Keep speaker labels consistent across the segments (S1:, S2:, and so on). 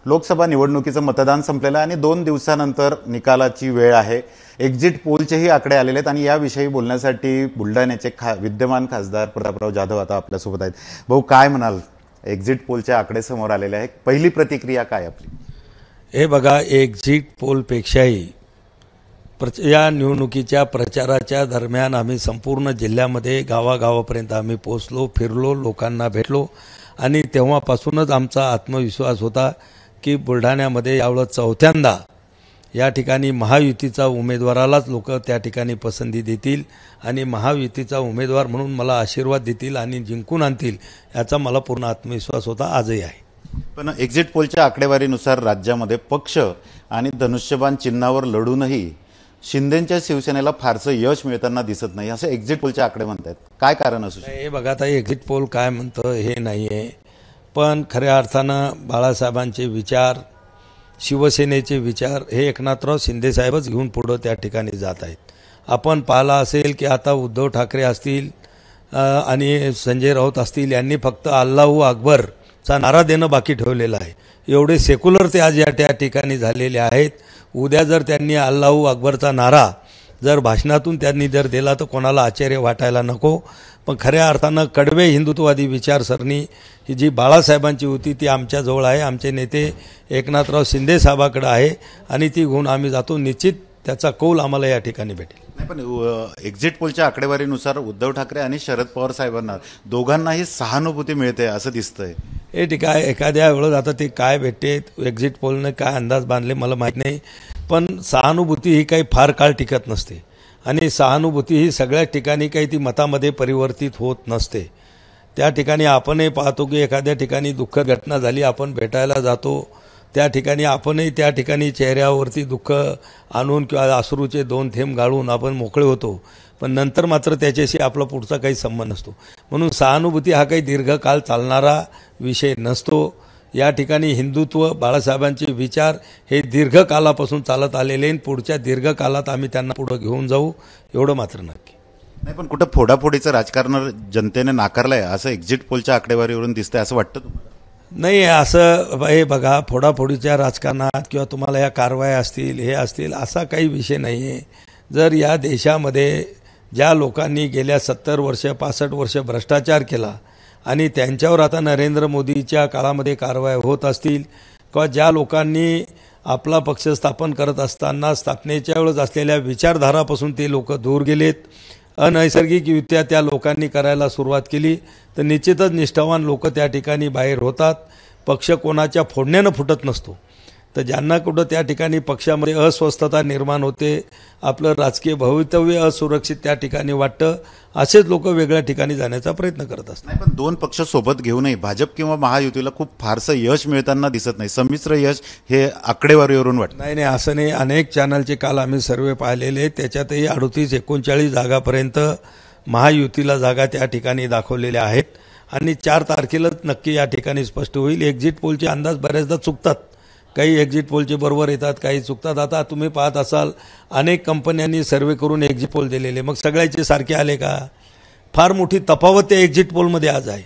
S1: लोकसभा निवडणुकीचं मतदान संपलेलं आहे आणि 2 दिवसानंतर निकालाची वेळ आहे। एक्झिट पोलचेही आकडे आलेले आहेत आणि याविषयी बोलण्यासाठी बुलढाण्याचे विद्यमान खासदार प्रतापराव जाधव आता आपल्यासोबत आहेत। भाऊ, काय म्हणाल? एक्झिट पोलचे आकडे समोर आलेले आहेत, पहिली प्रतिक्रिया काय आपली?
S2: हे बघा, एक्झिट पोलपेक्षाही या निवडणुकीच्या प्रचाराच्या दरम्यान आम्ही संपूर्ण जिल्ह्यामध्ये गावागावापर्यंत आम्ही पोहोचलो, फिरलो, लोकांना भेटलो आणि तेव्हापासूनच आमचा आत्मविश्वास होता की बुलढाण्यामध्ये यावेळेस चौथ्यांदा या ठिकाणी महायुतीचा उमेदवारालाच लोक त्या ठिकाणी पसंती देतील आणि महायुतीचा उमेदवार म्हणून मला आशीर्वाद देतील आणि जिंकून आणतील याचा मला पूर्ण आत्मविश्वास होता, आजही आहे।
S1: पण एक्झिट पोलच्या आकडेवारीनुसार राज्यामध्ये पक्ष आणि धनुष्यबाण चिन्हावर लढूनही शिंदेच्या शिवसेनेला फारसं यश मिळताना दिसत नाही, असं एक्झिट पोलचे आकडे म्हणतात। काय कारण असू शकतं?
S2: हे बघा, आता एक्झिट पोल काय म्हणतं हे नाहीये, पण खऱ्या अर्थानं बाळासाहेबांचे विचार, शिवसेनेचे विचार हे एकनाथराव शिंदे साहेबच घेऊन पुढे त्या ठिकाणी जात आहेत। आपण पाहिला असेल की आता उद्धव ठाकरे असतील आणि संजय राऊत असतील, यांनी फक्त अल्लाहू अकबरचा नारा देणं बाकी ठेवलेलं आहे। एवढे सेक्युलर ते आज या त्या ठिकाणी झालेले आहेत। उद्या जर त्यांनी अल्लाहू अकबरचा नारा जर भाषणातून त्यांनी जर दिला तर कोणाला आश्चर्य वाटायला नको। पण खऱ्या अर्थानं कडवे हिंदुत्ववादी विचारसरणी ही जी बाळासाहेबांची होती ती आमच्याजवळ आहे, आमचे नेते एकनाथराव शिंदे साहेबांकडे आहे आणि ती घेऊन आम्ही जातो। निश्चित त्याचा कौल आम्हाला या ठिकाणी भेटेल।
S1: नाही, पण एक्झिट पोलच्या आकडेवारीनुसार उद्धव ठाकरे आणि शरद पवार साहेबांना दोघांनाही सहानुभूती मिळते असं दिसतंय।
S2: हे ठीक आहे, एखाद्या वेळेस आता ते काय भेटते, एक्झिट पोलने काय अंदाज बांधले मला माहीत नाही, पण सहानुभूती ही काही फार काळ टिकत नसते आणि सहानुभूती ही सगळ्या ठिकाणी काही ती मतामध्ये परिवर्तित होत नसते। त्या ठिकाणी आपणही पाहतो की एखाद्या ठिकाणी दुःख घटना झाली, आपण भेटायला जातो, त्या ठिकाणी आपणही त्या ठिकाणी चेहऱ्यावरती दुःख आणून किंवा अश्रूचे 2 थेंब गाळून आपण मोकळे होतो, पण नंतर मात्र त्याच्याशी आपला पुढचा काही संबंध नसतो। म्हणून सहानुभूती हा काही दीर्घकाळ चालणारा विषय नसतो। या ठिकाणी हिंदुत्व, बाळासाहेबांचे विचार हे दीर्घकालापासून चालत आलेले आणि पुढच्या दीर्घकालात आम्ही त्यांना पुढे घेऊन जाऊ, एवढं मात्र नक्की।
S1: नाही, पण कुठं फोडाफोडीचं राजकारण जनतेने नाकारलंय असं एक्झिट पोलच्या आकडेवारीवरून दिसतंय, असं वाटतं तुम्हाला?
S2: नाही, असं हे बघा, फोडाफोडीच्या राजकारणात किंवा तुम्हाला या कारवाया असतील हे असतील असा काही विषय नाही आहे। जर या देशामध्ये ज्या लोकांनी गेल्या 70 वर्ष 65 वर्ष भ्रष्टाचार केला आणि त्यांच्यावर आता नरेंद्र मोदीच्या काळामध्ये कारवाया होत असतील किंवा ज्या लोकांनी आपला पक्ष स्थापन करत असताना स्थापनेच्या वेळेस असलेल्या विचारधारापासून ते लोक दूर गेलेत, अनैसर्गिकरित्या त्या लोकांनी करायला सुरुवात केली, तर निश्चितच निष्ठावान लोक त्या ठिकाणी बाहेर होतात। पक्ष कोणाच्या फोडण्यानं फुटत नसतो, तर ज्यांना कुठं त्या ठिकाणी पक्षामध्ये अस्वस्थता निर्माण होते, आपलं राजकीय भवितव्य असुरक्षित त्या ठिकाणी वाटतं, असेच लोक वेगळ्या ठिकाणी जाण्याचा प्रयत्न करत असतात।
S1: नाही, पण 2 पक्ष सोबत घेऊनही भाजप किंवा महायुतीला खूप फारसं यश मिळताना दिसत नाही, संमिश्र यश हे आकडेवारीवरून वाटतं।
S2: नाही, असं नाही, अनेक चॅनलचे काल आम्ही सर्वे पाहिलेले, त्याच्यातही 38-39 जागापर्यंत महायुतीला जागा त्या ठिकाणी दाखवलेल्या आहेत आणि 4 तारखेलाच नक्की या ठिकाणी स्पष्ट होईल। एक्झिट पोलचे अंदाज बऱ्याचदा चुकतात, काही एक्झिट पोलचे बरोबर येतात, काही चुकतात। आता तुम्ही पाहत असाल अनेक कंपन्यांनी सर्वे करून एक्झिट पोल दिलेले, मग सगळ्याचे सारखे आले का? फार मोठी तफावत त्या एक्झिट पोलमध्ये आज आहे।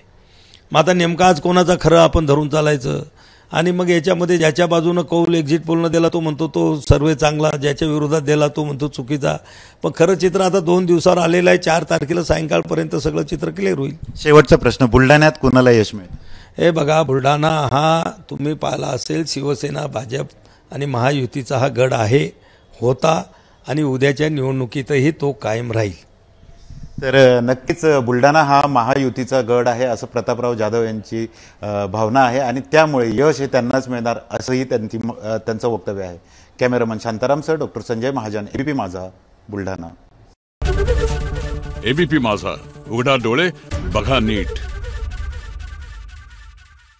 S2: मग आता नेमका आज कोणाचा खरं आपण धरून चालायचं? आणि मग याच्यामध्ये ज्याच्या बाजूनं कौल एक्झिट पोलनं दिला तो म्हणतो तो सर्वे चांगला, ज्याच्या विरोधात दिला तो म्हणतो चुकीचा। पण खरं चित्र आता 2 दिवसावर आलेलं आहे, 4 तारखेला सायंकाळपर्यंत सगळं चित्र क्लिअर होईल।
S1: शेवटचा प्रश्न, बुलढाण्यात कुणाला यश मिळेल?
S2: हे बघा, बुलढाणा हा तुम्ही पाहिला असेल शिवसेना, भाजप आणि महायुतीचा हा गड आहे, होता आणि उद्याच्या निवडणुकीतही तो कायम राहील।
S1: तर नक्कीच बुलढाणा हा महायुतीचा गड आहे असं प्रतापराव जाधव यांची भावना आहे आणि त्यामुळे यश हे त्यांनाच मिळणार असंही त्यांचं वक्तव्य आहे। Cameraman Shantaram sir, doctor Sanjay Mahajan, ABP माझा, बुलढाणा।
S3: एबीपी माझा, उघडा डोळे बघा नीट।